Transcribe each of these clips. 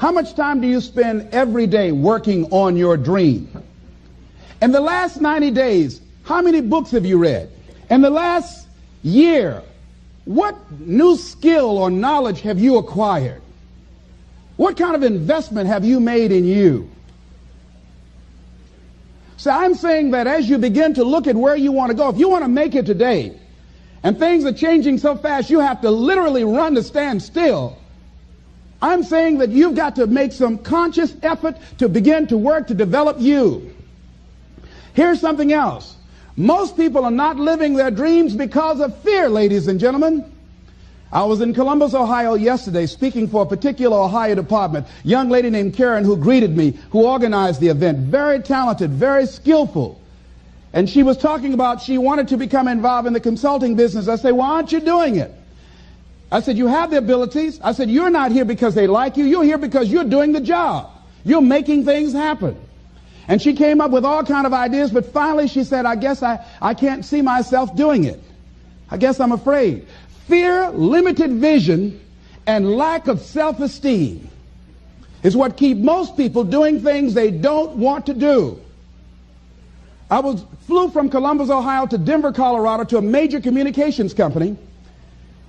How much time do you spend every day working on your dream? In the last 90 days, how many books have you read? In the last year, what new skill or knowledge have you acquired? What kind of investment have you made in you? So I'm saying that as you begin to look at where you want to go, if you want to make it today, and things are changing so fast you have to literally run to stand still, I'm saying that you've got to make some conscious effort to begin to work to develop you. Here's something else. Most people are not living their dreams because of fear, ladies and gentlemen. I was in Columbus, Ohio yesterday speaking for a particular Ohio department. A young lady named Karen who greeted me, who organized the event. Very talented, very skillful. And she was talking about she wanted to become involved in the consulting business. I said, why aren't you doing it? I said, you have the abilities. I said, you're not here because they like you. You're here because you're doing the job. You're making things happen. And she came up with all kind of ideas, but finally she said, I guess I can't see myself doing it. I guess I'm afraid. Fear, limited vision, and lack of self-esteem is what keep most people doing things they don't want to do. I flew from Columbus, Ohio to Denver, Colorado to a major communications company.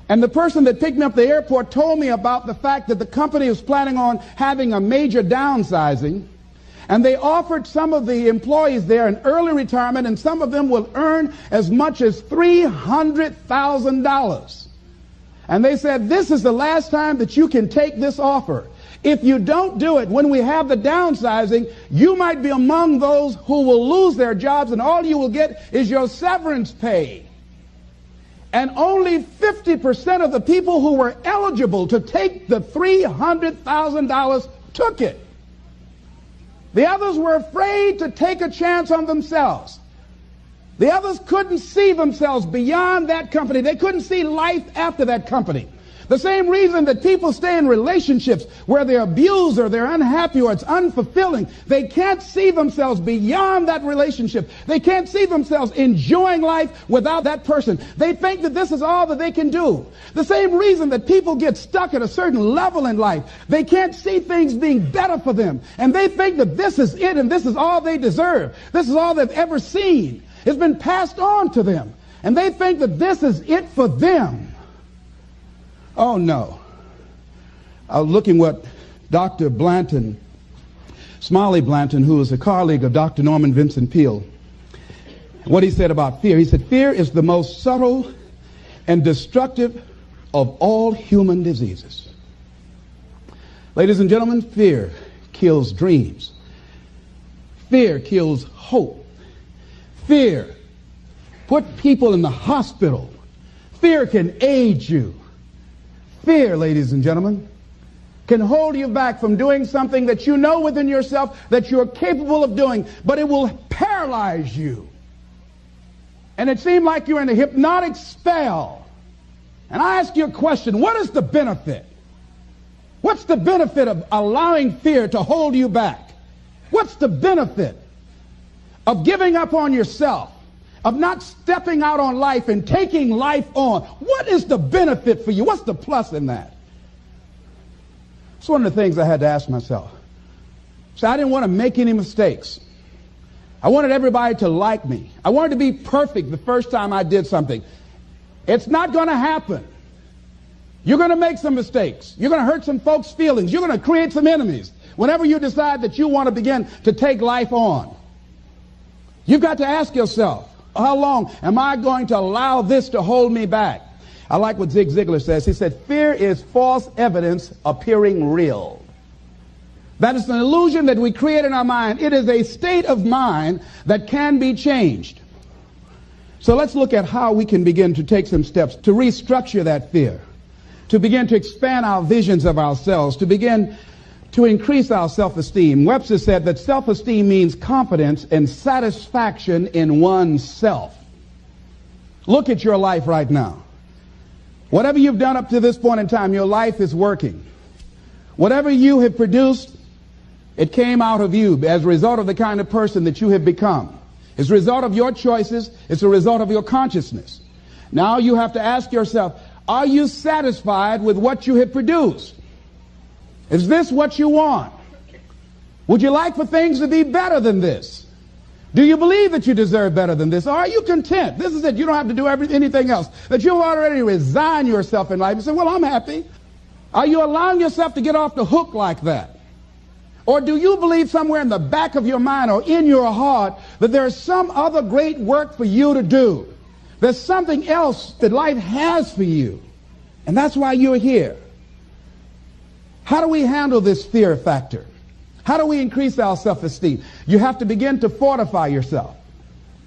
And the person that picked me up at the airport told me about the fact that the company was planning on having a major downsizing. And they offered some of the employees there an early retirement, and some of them will earn as much as $300,000. And they said, this is the last time that you can take this offer. If you don't do it when we have the downsizing, you might be among those who will lose their jobs, and all you will get is your severance pay. And only 50% of the people who were eligible to take the $300,000 took it. The others were afraid to take a chance on themselves. The others couldn't see themselves beyond that company. They couldn't see life after that company. The same reason that people stay in relationships where they're abused or they're unhappy or it's unfulfilling. They can't see themselves beyond that relationship. They can't see themselves enjoying life without that person. They think that this is all that they can do. The same reason that people get stuck at a certain level in life. They can't see things being better for them. And they think that this is it and this is all they deserve. This is all they've ever seen. It's been passed on to them. And they think that this is it for them. Oh, no. I was looking what Dr. Blanton, Smiley Blanton, who is a colleague of Dr. Norman Vincent Peale, what he said about fear. He said, fear is the most subtle and destructive of all human diseases. Ladies and gentlemen, fear kills dreams. Fear kills hope. Fear puts people in the hospital. Fear can age you. Fear, ladies and gentlemen, can hold you back from doing something that you know within yourself that you're capable of doing, but it will paralyze you. And it seemed like you're in a hypnotic spell. And I ask you a question, what is the benefit? What's the benefit of allowing fear to hold you back? What's the benefit of giving up on yourself? Of not stepping out on life and taking life on? What is the benefit for you? What's the plus in that? It's one of the things I had to ask myself. So I didn't want to make any mistakes. I wanted everybody to like me. I wanted to be perfect the first time I did something. It's not going to happen. You're going to make some mistakes. You're going to hurt some folks' feelings. You're going to create some enemies whenever you decide that you want to begin to take life on. You've got to ask yourself, how long am I going to allow this to hold me back? I like what Zig Ziglar says. He said, fear is false evidence appearing real. That is an illusion that we create in our mind. It is a state of mind that can be changed. So let's look at how we can begin to take some steps to restructure that fear, to begin to expand our visions of ourselves, to begin to increase our self-esteem. Webster said that self-esteem means confidence and satisfaction in oneself. Look at your life right now. Whatever you've done up to this point in time, your life is working. Whatever you have produced, it came out of you as a result of the kind of person that you have become. It's a result of your choices. It's a result of your consciousness. Now you have to ask yourself, are you satisfied with what you have produced? Is this what you want? Would you like for things to be better than this? Do you believe that you deserve better than this? Or are you content? This is it. You don't have to do anything else. That you'll already resign yourself in life and say, well, I'm happy. Are you allowing yourself to get off the hook like that? Or do you believe somewhere in the back of your mind or in your heart that there's some other great work for you to do? There's something else that life has for you. And that's why you're here. How do we handle this fear factor? How do we increase our self-esteem? You have to begin to fortify yourself.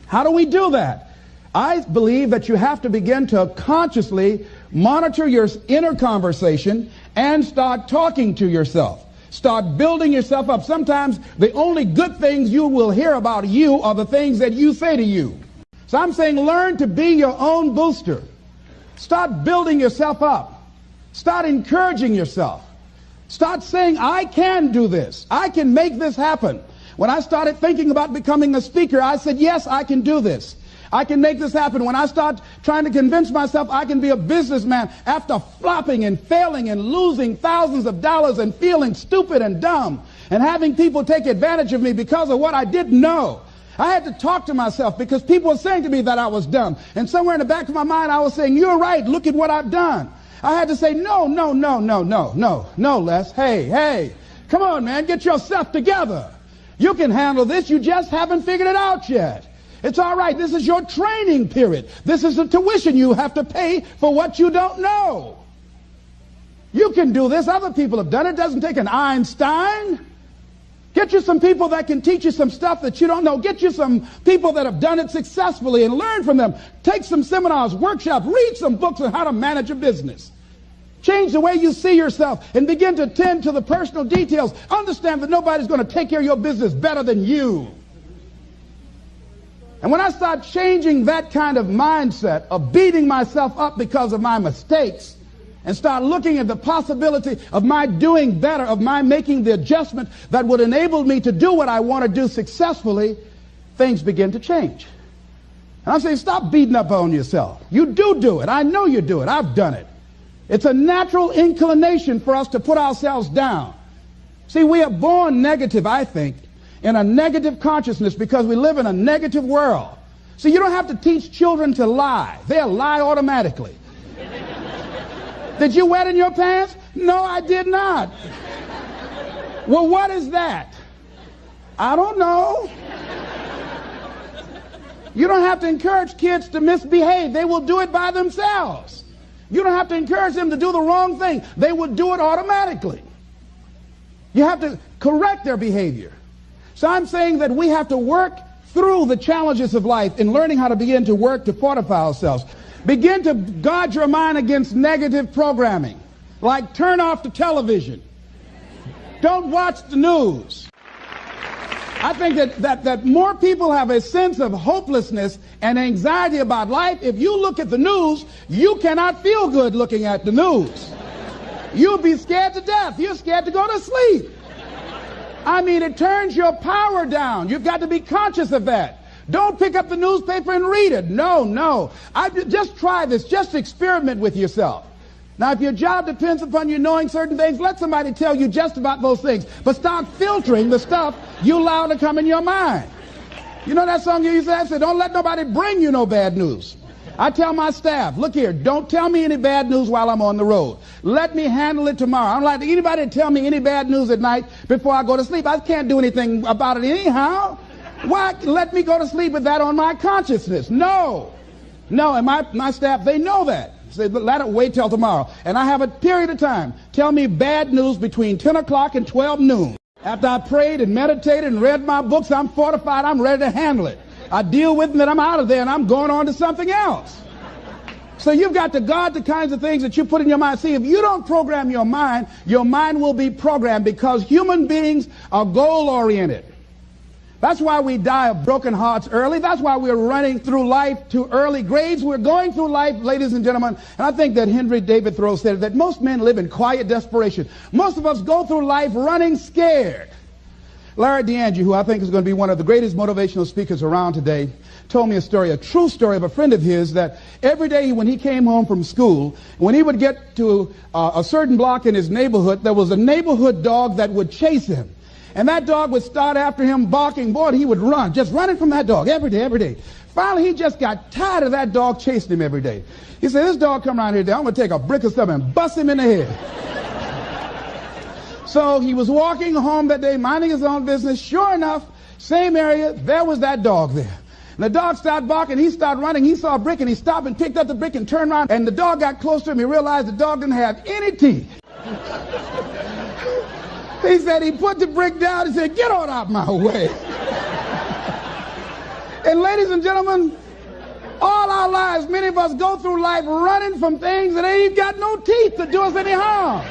How do we do that? I believe that you have to begin to consciously monitor your inner conversation and start talking to yourself. Start building yourself up. Sometimes the only good things you will hear about you are the things that you say to you. So I'm saying learn to be your own booster. Start building yourself up. Start encouraging yourself. Start saying, I can do this. I can make this happen. When I started thinking about becoming a speaker, I said, yes, I can do this. I can make this happen. When I start trying to convince myself I can be a businessman after flopping and failing and losing thousands of dollars and feeling stupid and dumb and having people take advantage of me because of what I didn't know. I had to talk to myself because people were saying to me that I was dumb. And somewhere in the back of my mind, I was saying, you're right. Look at what I've done. I had to say, no, Les. Hey, come on, man, get yourself together. You can handle this. You just haven't figured it out yet. It's all right. This is your training period. This is the tuition you have to pay for what you don't know. You can do this. Other people have done it. It doesn't take an Einstein. Get you some people that can teach you some stuff that you don't know. Get you some people that have done it successfully and learn from them. Take some seminars, workshops, read some books on how to manage a business. Change the way you see yourself and begin to tend to the personal details. Understand that nobody's going to take care of your business better than you. And when I start changing that kind of mindset of beating myself up because of my mistakes and start looking at the possibility of my doing better, of my making the adjustment that would enable me to do what I want to do successfully, things begin to change. And I'm saying, stop beating up on yourself. You do it. I know you do it. I've done it. It's a natural inclination for us to put ourselves down. See, we are born negative, I think, in a negative consciousness because we live in a negative world. See, you don't have to teach children to lie. They'll lie automatically. Did you wet in your pants? No, I did not. Well, what is that? I don't know. You don't have to encourage kids to misbehave. They will do it by themselves. You don't have to encourage them to do the wrong thing. They will do it automatically. You have to correct their behavior. So I'm saying that we have to work through the challenges of life in learning how to begin to work to fortify ourselves. Begin to guard your mind against negative programming, like turn off the television. Don't watch the news. I think that more people have a sense of hopelessness and anxiety about life. If you look at the news, you cannot feel good looking at the news. You'll be scared to death. You're scared to go to sleep. I mean, it turns your power down. You've got to be conscious of that. Don't pick up the newspaper and read it. No. Just try this. Just experiment with yourself. Now, if your job depends upon you knowing certain things, let somebody tell you just about those things. But start filtering the stuff you allow to come in your mind. You know that song you used to have? Say, don't let nobody bring you no bad news. I tell my staff, look here, don't tell me any bad news while I'm on the road. Let me handle it tomorrow. I don't like anybody to tell me any bad news at night before I go to sleep. I can't do anything about it anyhow. Why let me go to sleep with that on my consciousness? No. And my staff, they know that. Say, let it wait till tomorrow. And I have a period of time. Tell me bad news between 10 o'clock and 12 noon. After I prayed and meditated and read my books, I'm fortified. I'm ready to handle it. I deal with it, and I'm out of there, and I'm going on to something else. So you've got to guard the kinds of things that you put in your mind. See, if you don't program your mind will be programmed because human beings are goal-oriented. That's why we die of broken hearts early. That's why we're running through life to early grades. We're going through life, ladies and gentlemen, and I think that Henry David Thoreau said that most men live in quiet desperation. Most of us go through life running scared. Larry DeAndre, who I think is going to be one of the greatest motivational speakers around today, told me a story, a true story of a friend of his, that every day when he came home from school, when he would get to a certain block in his neighborhood, there was a neighborhood dog that would chase him. And that dog would start after him barking. Boy, he would run, just running from that dog every day, every day. Finally, he just got tired of that dog chasing him every day. He said, this dog come around here today, I'm going to take a brick or something and bust him in the head. So he was walking home that day, minding his own business. Sure enough, same area, there was that dog there. And the dog started barking, he started running, he saw a brick, and he stopped and picked up the brick and turned around. And the dog got close to him, he realized the dog didn't have any teeth. He said he put the brick down and said, get on out my way. And ladies and gentlemen, all our lives, many of us go through life running from things that ain't got no teeth to do us any harm.